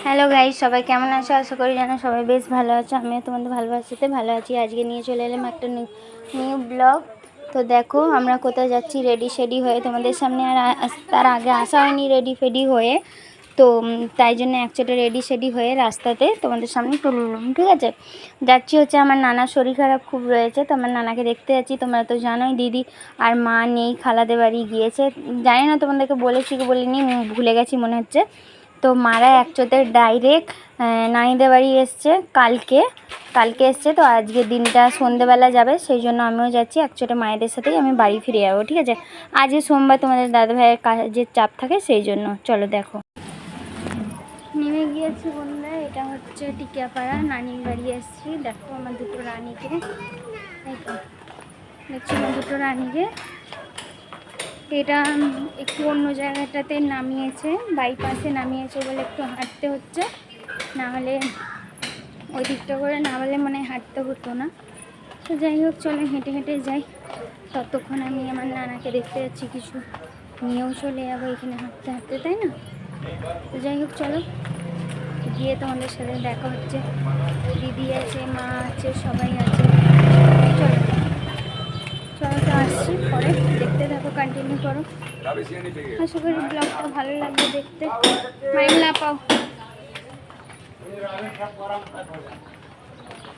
Hello guys, সবাই কেমন আছো? আশা করি জানো সবাই বেশ ভালো আছো। আমিও তোমাদের ভালোবাসাতে ভালো আছি। আজকে নিয়ে চলে এলাম একটা নিউ ব্লগ। তো দেখো আমরা কোথায় যাচ্ছি রেডি শেডি হয়ে, তোমাদের সামনে আর তার আগে আসা হয়নি রেডি ফেডি হয়ে। তো তাই জন্য একচোটে রেডি শেডি হয়ে রাস্তাতে তোমাদের সামনে তুলে নিলাম। ঠিক আছে, যাচ্ছি হচ্ছে আমার নানার শরীর খারাপ খুব রয়েছে, তো আমার নানাকে দেখতে যাচ্ছি। তোমরা তো জানোই দিদি আর মা নেই, খালাদের বাড়ি গিয়েছে। জানি না তোমাদেরকে বলেছি কি বলিনি, ভুলে গেছি মনে হচ্ছে। তো মারা একচোতে ডাইরেক্ট নানিদের বাড়ি এসছে, কালকে এসছে। তো আজকে দিনটা সন্ধেবেলা যাবে, সেই জন্য আমিও যাচ্ছি একচোটে মায়েদের সাথেই আমি বাড়ি ফিরে যাবো। ঠিক আছে, আজকে সোমবার, তোমাদের দাদাভাইয়ের কাজের চাপ থাকে, সেই জন্য। চলো দেখো, নেমে গিয়েছি বন্ধুরা। এটা হচ্ছে টিকিয়াপাড়া, নানির বাড়ি এসছি। দেখো আমার দুটো রানীকে, দেখছি আমার দুটো রানীকে। এটা একটু অন্য জায়গাটাতে নামিয়েছে, বাইপাসে নামিয়েছে বলে একটু হাঁটতে হচ্ছে, না হলে ওই দিকটা করে না হলে মানে হাঁটতে হতো না। তো যাই হোক, চলো হেঁটে হেঁটে যাই। ততক্ষণ আমি আমার নানাকে দেখতে যাচ্ছি, কিছু নিয়েও চলে যাবো এখানে হাঁটতে হাঁটতে, তাই না? তো যাই হোক, চলো গিয়ে তোমাদের সাথে দেখা হচ্ছে। দিদি আছে, মা আছে, সবাই আছে। চলো চলো, তো আসছি, পরে দেখতে থাকো, কন্টিনিউ করো। আশা করি ব্লগটা ভালো লাগবে দেখতে। মাইল না পাও,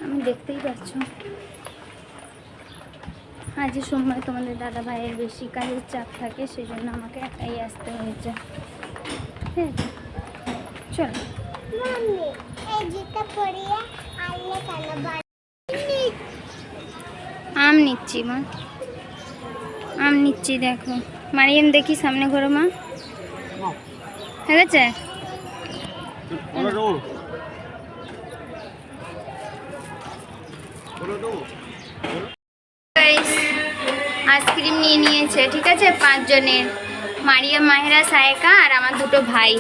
আমি দেখতেই পাচ্ছ। আজ সোমবার, তোমাদের দাদা ভাইয়ের বেশি কাজের চাপ থাকে, সেই জন্য আমাকে একাই আসতে হয়েছে। হ্যাঁ, চলো। আম নিচ্ছি মা, আম নিচ্ছি। দেখো মারিয়াম, দেখি সামনে ঘোরো মা। ঠিক আছে, আইসক্রিম নিয়ে নিয়েছে। ঠিক আছে, 5 জনের, মারিয়াম, মাহেরা, সায়েকা আর আমার দুটো ভাই।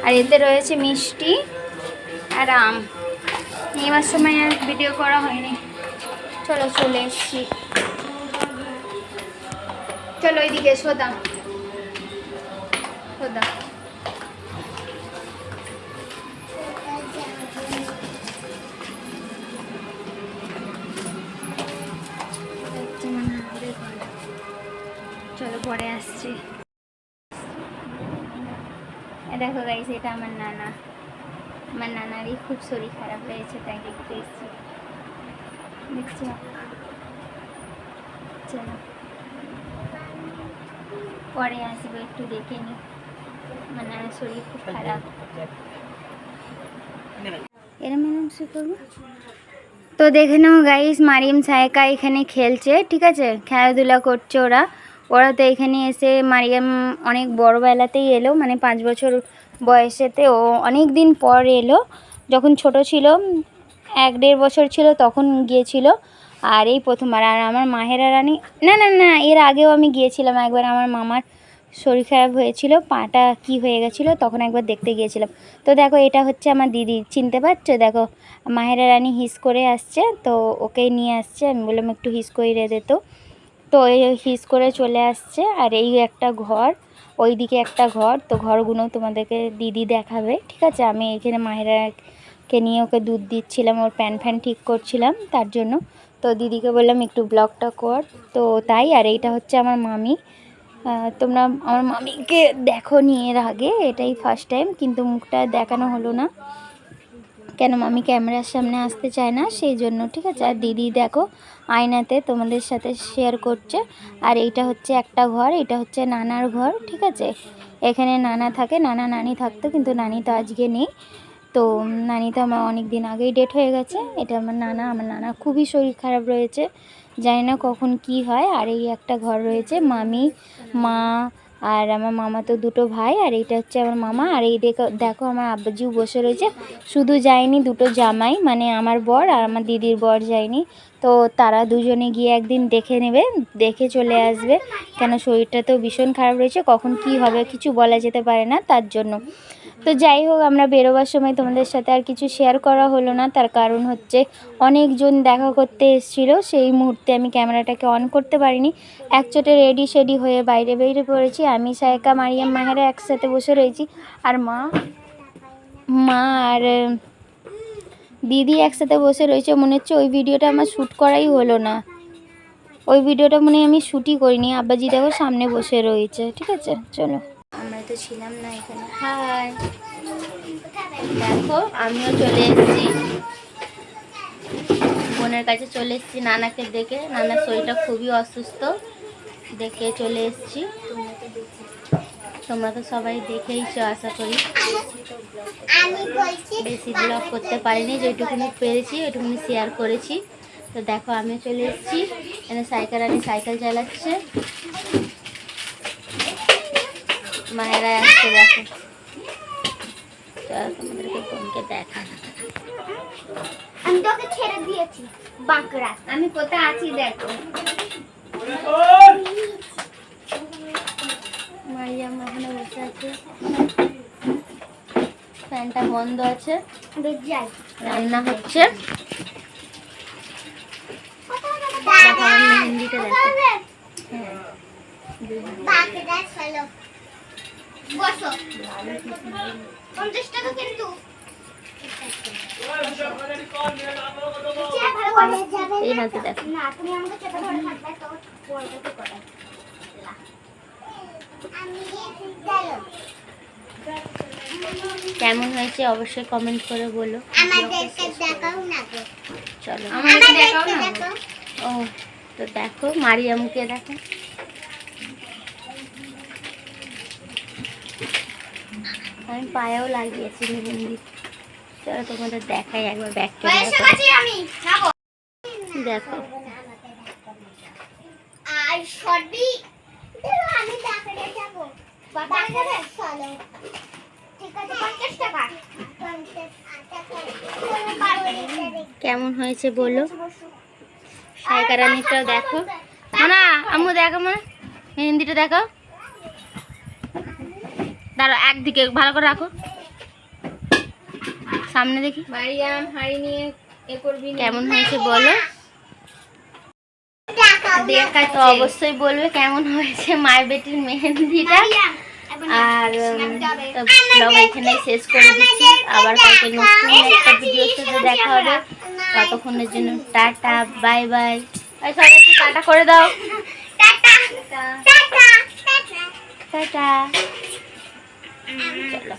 আর এতে রয়েছে মিষ্টি আর আম। নেওয়ার সময় আর ভিডিও করা হয়নি। চলো, চলে এসছি। চলো ওইদিকে সোদা সোদা। চলো পরে আসছি। দেখো গাইস, এটা আমার নানা। আমার নানারই খুব শরীর খারাপ হয়েছে, তাই দেখতে এসেছি। দেখছি, চলো পরে আসবো, একটু দেখে নি। আমার নানার শরীর খুব খারাপ, এরম সে করবো। তো দেখে নাও গাইস, মারিম সায়েকা এখানে খেলছে। ঠিক আছে, খেলাধুলা করছে ওরা। তো এখানে এসে মারিয়াম অনেক বড়বেলাতেই এলো, মানে 5 বছর বয়সেতে ও অনেক দিন পর এলো। যখন ছোট ছিল, 1-1.5 বছর ছিল, তখন গিয়েছিল। আর এই প্রথমবার। আর আমার মাহেরা রানী, না না না, এর আগেও আমি গিয়েছিলাম একবার। আমার মামার শরীর খারাপ হয়েছিল, পাটা কি হয়ে গেছিলো, তখন একবার দেখতে গিয়েছিলাম। তো দেখো, এটা হচ্ছে আমার দিদি, চিনতে পারছো? দেখো মাহেরা রানী হিস করে আসছে, তো ওকেই নিয়ে আসছে। আমি বললাম একটু হিস করে দে। তো এই হিস করে চলে আসছে। আর এই একটা ঘর, ওইদিকে একটা ঘর। তো ঘরগুলো তোমাদেরকে দিদি দেখাবে। ঠিক আছে, আমি এখানে মাহেরাকে নিয়ে ওকে দুধ দিচ্ছিলাম, ওর প্যান ফ্যান ঠিক করছিলাম তার জন্য। তো দিদিকে বললাম একটু ব্লগটা কর, তো তাই। আর এইটা হচ্ছে আমার মামি। তোমরা আমার মামিকে দেখো নি এর আগে, এটাই ফার্স্ট টাইম, কিন্তু মুখটা দেখানো হলো না, কেন মামি ক্যামেরার সামনে আসতে চায় না, সেই জন্য। ঠিক আছে, আর দিদি দেখো আয়নাতে তোমাদের সাথে শেয়ার করছে। আর এইটা হচ্ছে একটা ঘর, এটা হচ্ছে নানার ঘর। ঠিক আছে, এখানে নানা থাকে, নানা নানি থাকতো, কিন্তু নানি তো আজকে নেই। তো নানি তো আমার অনেক দিন আগেই ডেট হয়ে গেছে। এটা আমার নানা। আমার নানা খুবই শরীর খারাপ রয়েছে, জানি না কখন কি হয়। আর এই একটা ঘর রয়েছে, মামি, মা আর আমার মামা তো দুটো ভাই। আর এইটা হচ্ছে আমার মামা। আর এই দেখো আমার আব্বাজিও বসে রয়েছে। শুধু যায়নি দুটো জামাই, মানে আমার বর আর আমার দিদির বর যায়নি। তো তারা দুজনে গিয়ে একদিন দেখে নেবে, দেখে চলে আসবে, কেন শরীরটা তো ভীষণ খারাপ রয়েছে, কখন কি হবে কিছু বলা যেতে পারে না, তার জন্য। তো যাই হোক, আমরা বেরোবার সময় তোমাদের সাথে আর কিছু শেয়ার করা হলো না, তার কারণ হচ্ছে অনেকজন দেখা করতে এসেছিলো, সেই মুহূর্তে আমি ক্যামেরাটাকে অন করতে পারিনি। একচোটে রেডি শেডি হয়ে বাইরে পড়েছি। আমি সায়েকা, মারিয়াম, মাহেরা একসাথে বসে রয়েছি। আর মা মা আর দিদি একসাথে বসে রয়েছে। মনে হচ্ছে ওই ভিডিওটা আমার শ্যুট করাই হলো না, ওই ভিডিওটা মনে হয় আমি শ্যুটই করিনি। আব্বাজি দেখো সামনে বসে রয়েছে। ঠিক আছে, চলো। আমরা তো ছিলাম না এখানে। হাই, দেখো আমিও চলে এসেছি বোনের কাছে, চলে এসেছি নানাকে দেখে। নানার শরীরটা খুবই অসুস্থ, দেখে চলে এসেছি। তোমরা তো সবাই দেখেইছো আশা করি। বেশি ব্লগ করতে পারিনি, যেটুকুনি পেরেছি ওইটুকুনি শেয়ার করেছি। তো দেখো আমিও চলে এসেছি, এখানে সাইকেল আনি সাইকেল চালাচ্ছে। মায়েরা আসছে, দেখো তোমাদেরকে বোনকে দেখা। আমি তোকে ছেড়ে দিয়েছি বাঁকড়া। আমি কোথায় আছি দেখো। মারিয়াম ওখানে বসে আছে, ফ্যানটা বন্ধ আছে, রান্না হচ্ছে। মেহেন্দিটা দেখো। বসো 50 টাকা কিন্তু এই হাতে দেখো। না, তুমি আমাকে চেপে ধরে থাকবে তো বলতে করে আমি কেমন হয়েছে অবশ্যই কমেন্ট করে বলো। আমাদেরকে দেখাও না গো। চলো আমাদেরকে দেখাও না। ও তো দেখো মারিয়ামকে দেখো। আমি পায়েও লাগিয়েছি মেহেন্দি। চলো তোমাদের দেখাই একবার ব্যাক দেখো। আর সর্দি আমি ডাক্তারে যাব। বাবা যাবে চলো। ঠিক আছে 50 টাকা। 50 টাকা। কেমন হয়েছে বলো। সাইকারানিটাও দেখো। না আম্মু দেখো, মা মেহেন্দিটা দেখো। দাঁড়ো একদিকে ভালো করে রাখো, সামনে দেখি। মারিয়াম হাড়ি নিয়ে এ করবি, কেমন হয়েছে বলো। তো অবশ্যই বলবে কেমন হয়েছে মায়ের বেটির মেহেন্দিটা। আর ব্লগ এখানে শেষ করে দিচ্ছি। আবার কালকে নতুন একটা ভিডিওর সাথে দেখা হবে। ততক্ষণের জন্য টাটা, বাই বাই। সবাইকে টাটা করে দাও। Tata tata tata. টাটা। চলো।